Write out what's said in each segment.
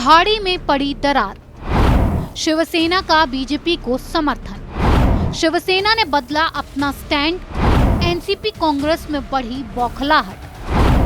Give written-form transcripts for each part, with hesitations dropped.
अघाड़ी में पड़ी दरार, शिवसेना का बीजेपी को समर्थन। शिवसेना ने बदला अपना स्टैंड, एनसीपी कांग्रेस में बढ़ी बौखलाहट,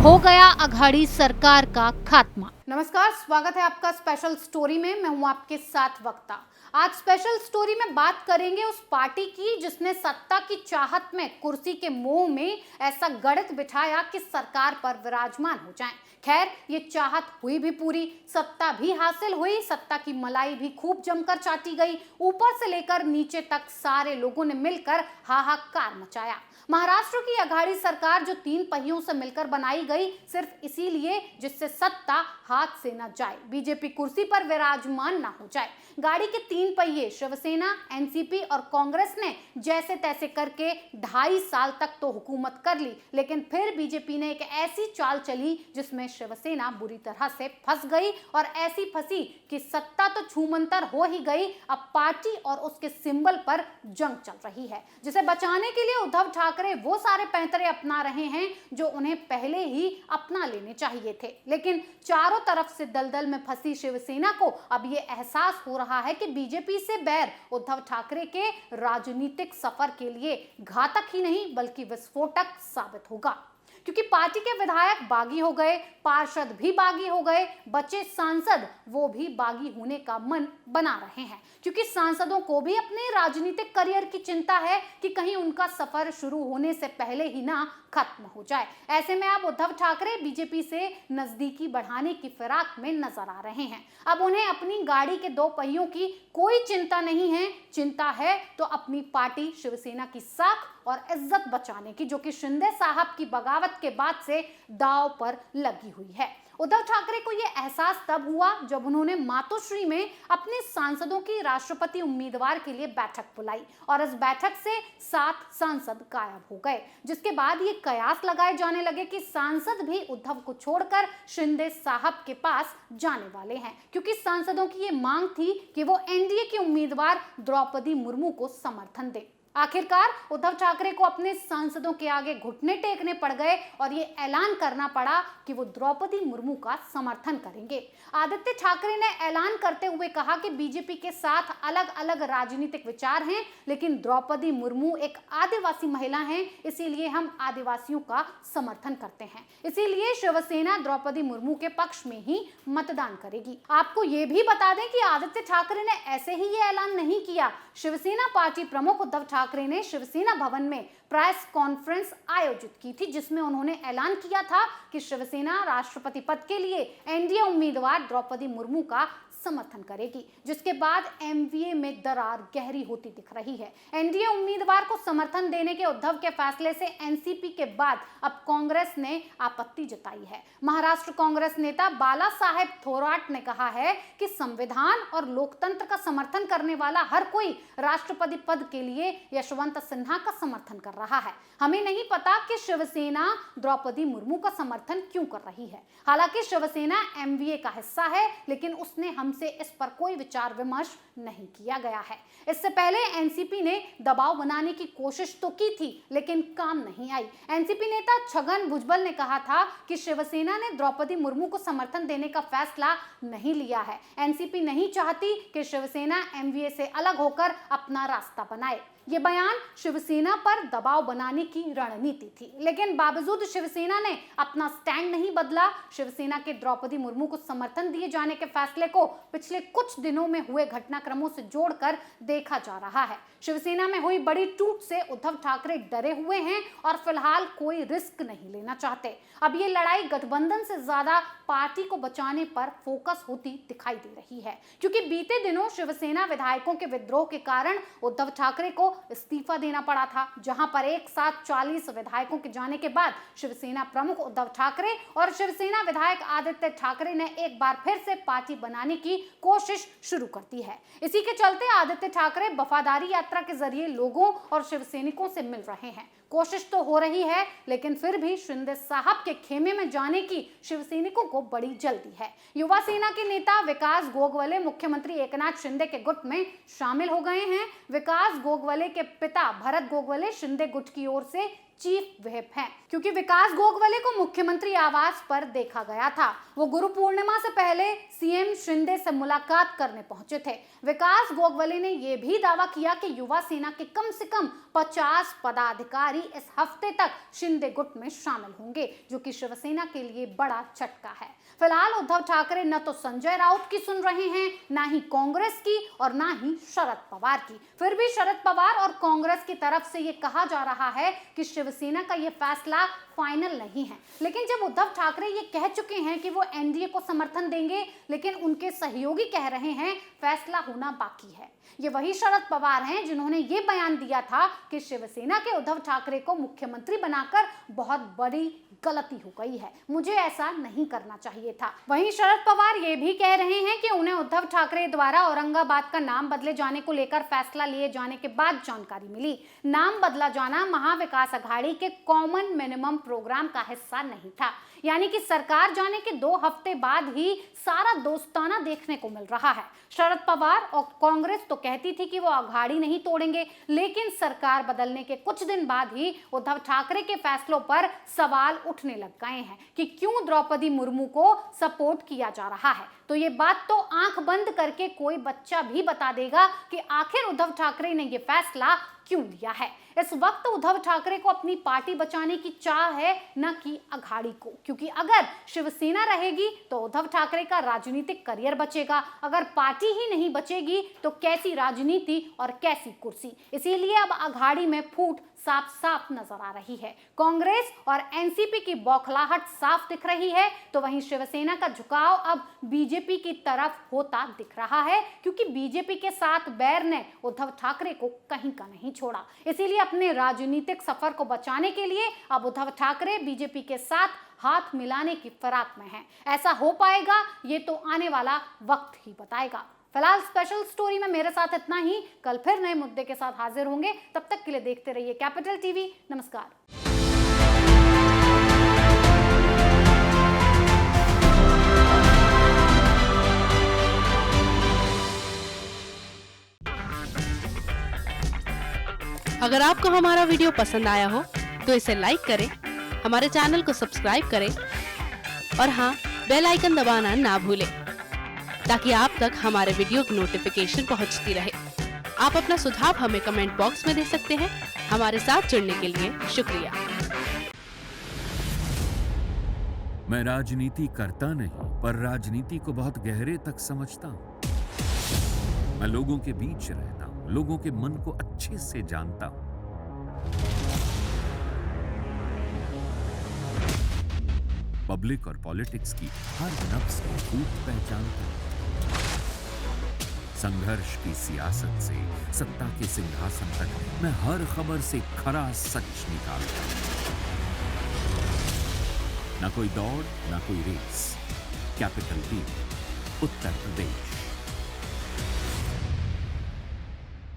हो गया अघाड़ी सरकार का खात्मा। नमस्कार, स्वागत है आपका स्पेशल स्टोरी में। मैं हूं आपके साथ वक्ता। आज स्पेशल स्टोरी में बात करेंगे उस पार्टी की जिसने सत्ता की चाहत में, कुर्सी के मोह में ऐसा गणित बिठाया कि सरकार पर विराजमान हो जाएं। खैर, ये चाहत हुई भी पूरी, सत्ता भी हासिल हुई, सत्ता की मलाई भी खूब जमकर चाटी गई। ऊपर से लेकर नीचे तक सारे लोगों ने मिलकर हाहाकार मचाया। महाराष्ट्र की अघाड़ी सरकार जो 3 पहियों से मिलकर बनाई गई, सिर्फ इसीलिए जिससे सत्ता हाथ से न जाए, बीजेपी कुर्सी पर विराजमान न हो जाए। गाड़ी के 3 पहिए शिवसेना, एनसीपी और कांग्रेस ने जैसे तैसे करके 2.5 साल तक तो हुकूमत कर ली, लेकिन फिर बीजेपी ने एक ऐसी चाल चली जिसमें शिवसेना बुरी तरह से फंस गई, और ऐसी फंसी कि सत्ता तो छूमंतर हो ही गई, अब पार्टी और उसके सिंबल पर जंग चल रही है, जिसे बचाने के लिए उद्धव ठाकरे वो सारे पैंतरे अपना रहे हैं जो उन्हें पहले ही अपना लेने चाहिए थे। लेकिन चारों तरफ से दलदल में फंसी शिवसेना को अब ये एहसास हो रहा है कि बीजेपी से बैर उद्धव ठाकरे के राजनीतिक सफर के लिए घातक ही नहीं बल्कि विस्फोटक साबित होगा, क्योंकि पार्टी के विधायक बागी हो गए, पार्षद भी बागी हो गए, बचे सांसद वो भी बागी होने का मन बना रहे हैं, क्योंकि सांसदों को भी अपने राजनीतिक करियर की चिंता है कि कहीं उनका सफर शुरू होने से पहले ही ना खत्म हो जाए। ऐसे में अब उद्धव ठाकरे बीजेपी से नजदीकी बढ़ाने की फिराक में नजर आ रहे हैं। अब उन्हें अपनी गाड़ी के 2 पहियों की कोई चिंता नहीं है, चिंता है तो अपनी पार्टी शिवसेना की साख और इज्जत बचाने की, जो कि शिंदे साहब की बगावत के बाद से दांव पर लगी हुई है। उद्धव ठाकरे को यह एहसास तब हुआ जब उन्होंने मातोश्री में अपने सांसदों की राष्ट्रपति उम्मीदवार के लिए बैठक बुलाई, और इस बैठक से 7 सांसद गायब हो गए, जिसके बाद ये कयास लगाए जाने लगे कि सांसद भी उद्धव को छोड़कर शिंदे साहब के पास जाने वाले हैं, क्योंकि सांसदों की ये मांग थी कि वो एनडीए की उम्मीदवार द्रौपदी मुर्मू को समर्थन दें। आखिरकार उद्धव ठाकरे को अपने सांसदों के आगे घुटने टेकने पड़ गए और ये ऐलान करना पड़ा कि वो द्रौपदी मुर्मू का समर्थन करेंगे। आदित्य ठाकरे ने ऐलान करते हुए कहा कि बीजेपी के साथ अलग अलग राजनीतिक विचार हैं, लेकिन द्रौपदी मुर्मू एक आदिवासी महिला हैं, इसीलिए हम आदिवासियों का समर्थन करते हैं, इसीलिए शिवसेना द्रौपदी मुर्मू के पक्ष में ही मतदान करेगी। आपको ये भी बता दें कि आदित्य ठाकरे ने ऐसे ही ये ऐलान नहीं किया। शिवसेना पार्टी प्रमुख उद्धव ठाकरे ने शिवसेना भवन में प्रेस कॉन्फ्रेंस आयोजित की थी, जिसमें उन्होंने ऐलान किया था कि शिवसेना राष्ट्रपति पद के लिए एनडीए उम्मीदवार द्रौपदी मुर्मू का समर्थन करेगी, जिसके बाद एमवीए में दरार गहरी होती दिख रही है। एनडीए उम्मीदवार को समर्थन देने के उद्धव के फैसले से एनसीपी के बाद अब कांग्रेस ने आपत्ति जताई है। महाराष्ट्र कांग्रेस नेता बाला साहेब थोराट ने कहा है कि संविधान और लोकतंत्र का समर्थन करने वाला हर कोई राष्ट्रपति पद के लिए यशवंत सिन्हा का समर्थन कर रहा है। हमें नहीं पता कि शिवसेना द्रौपदी मुर्मू का समर्थन क्यों कर रही है। हालांकि शिवसेना एमवीए का हिस्सा है, लेकिन उसने हमसे इस पर कोई विचार विमर्श नहीं किया गया है। इससे पहले एनसीपी ने दबाव बनाने की कोशिश तो की थी, लेकिन काम नहीं आई। एनसीपी नेता छगन भुजबल ने कहा था कि शिवसेना ने द्रौपदी मुर्मू को समर्थन देने का फैसला नहीं लिया है। एनसीपी नहीं चाहती कि शिवसेना एमवीए से अलग होकर अपना रास्ता बनाए। ये बयान शिवसेना पर दबाव बनाने की रणनीति थी, लेकिन बावजूद शिवसेना ने अपना स्टैंड नहीं बदला। शिवसेना के द्रौपदी मुर्मू को समर्थन दिए जाने के फैसले को पिछले कुछ दिनों में हुए घटनाक्रमों से जोड़कर देखा जा रहा है। शिवसेना में हुई बड़ी टूट से उद्धव ठाकरे डरे हुए हैं और फिलहाल कोई रिस्क नहीं लेना चाहते। अब ये लड़ाई गठबंधन से ज्यादा पार्टी को बचाने पर फोकस होती दिखाई दे रही है, क्योंकि बीते दिनों शिवसेना विधायकों के विद्रोह के कारण उद्धव ठाकरे को इस्तीफा देना पड़ा था, जहां पर एक साथ 40 विधायकों के जाने के बाद शिवसेना प्रमुख उद्धव ठाकरे और शिवसेना विधायक आदित्य ठाकरे ने एक बार फिर से पार्टी बनाने की कोशिश शुरू कर दी है। इसी के चलते आदित्य ठाकरे वफादारी यात्रा के जरिए लोगों और शिवसैनिकों से मिल रहे हैं। कोशिश तो हो रही है, लेकिन फिर भी शिंदे साहब के खेमे में जाने की शिवसैनिकों को बड़ी जल्दी है। युवा सेना के नेता विकास गोगवले मुख्यमंत्री एकनाथ शिंदे के गुट में शामिल हो गए हैं। विकास गोगवले के पिता भरत गोगवले शिंदे गुट की ओर से चीफ व्हिप हैं, क्योंकि विकास गोगवले को मुख्यमंत्री आवास पर देखा गया था। वो गुरु पूर्णिमा से पहले सीएम शिंदे से मुलाकात करने पहुंचे थे। विकास गोगवले ने यह भी दावा किया कि युवा सेना के कम से कम 50 पदाधिकारी इस हफ्ते तक शिंदे गुट में शामिल होंगे, जो कि शिवसेना के लिए बड़ा झटका है। फिलहाल उद्धव ठाकरे न तो संजय राउत की सुन रहे हैं, ना ही कांग्रेस की और ना ही शरद पवार की। फिर भी शरद पवार और कांग्रेस की तरफ से ये कहा जा रहा है कि शिवसेना का ये फैसला फाइनल नहीं है। लेकिन जब उद्धव ठाकरे ये कह चुके हैं कि वो एनडीए को समर्थन देंगे, लेकिन उनके सहयोगी कह रहे हैं फैसला होना बाकी है। ये वही शरद पवार हैं जिन्होंने ये बयान दिया था कि शिवसेना के उद्धव ठाकरे को मुख्यमंत्री बनाकर बहुत बड़ी गलती हो गई है, मुझे ऐसा नहीं करना चाहिए था। वहीं शरद पवार ये भी कह रहे हैं कि उन्हें उद्धव ठाकरे द्वारा औरंगाबाद का नाम बदले जाने को लेकर फैसला लिए जाने के बाद जानकारी मिली। नाम बदला जाना महाविकास अघाड़ी के कॉमन मिनिमम प्रोग्राम का हिस्सा नहीं था, यानी कि सरकार जाने के 2 हफ्ते बाद ही सारा दोस्ताना देखने को मिल रहा है। शरद पवार और कांग्रेस तो कहती थी कि वो अघाड़ी नहीं तोड़ेंगे, लेकिन सरकार बदलने के कुछ दिन बाद ही उद्धव ठाकरे के फैसलों पर सवाल उठने लग गए हैं कि क्यों द्रौपदी मुर्मू को सपोर्ट किया जा रहा है। तो ये बात तो आंख बंद करके कोई बच्चा भी बता देगा कि आखिर उद्धव ठाकरे ने ये फैसला क्यों लिया है। इस वक्त उद्धव ठाकरे को अपनी पार्टी बचाने की चाह है, न कि अघाड़ी को, क्योंकि अगर शिवसेना रहेगी तो उद्धव ठाकरे का राजनीतिक करियर बचेगा, अगर पार्टी ही नहीं बचेगी तो कैसी राजनीति और कैसी कुर्सी। इसीलिए अब अघाड़ी में फूट साफ साफ नजर आ रही है। कांग्रेस और एनसीपी की बौखलाहट साफ दिख रही है, तो वहीं शिवसेना का झुकाव अब बीजेपी की तरफ होता दिख रहा है, क्योंकि बीजेपी के साथ बैर ने उद्धव ठाकरे को कहीं का नहीं छोड़ा। इसीलिए अपने राजनीतिक सफर को बचाने के लिए अब उद्धव ठाकरे बीजेपी के साथ हाथ मिलाने की फिराक में हैं। ऐसा हो पाएगा ये तो आने वाला वक्त ही बताएगा। फिलहाल स्पेशल स्टोरी में मेरे साथ इतना ही। कल फिर नए मुद्दे के साथ हाजिर होंगे, तब तक के लिए देखते रहिए कैपिटल टीवी। नमस्कार। अगर आपको हमारा वीडियो पसंद आया हो तो इसे लाइक करें, हमारे चैनल को सब्सक्राइब करें और हाँ, बेल आइकन दबाना ना भूलें ताकि आप तक हमारे वीडियो की नोटिफिकेशन पहुंचती रहे। आप अपना सुझाव हमें कमेंट बॉक्स में दे सकते हैं। हमारे साथ जुड़ने के लिए शुक्रिया। मैं राजनीति करता नहीं, पर राजनीति को बहुत गहरे तक समझता हूं। मैं लोगों के बीच रहता हूं, लोगों के मन को अच्छे से जानता हूं। पब्लिक और पॉलिटिक्स की हर नब्ज को खूब पहचानता हूं। संघर्ष की सियासत से सत्ता के सिंहासन तक मैं हर खबर से खरा सच निकालता हूं। ना कोई दौड़, ना कोई race. Capital TV, Uttar Pradesh.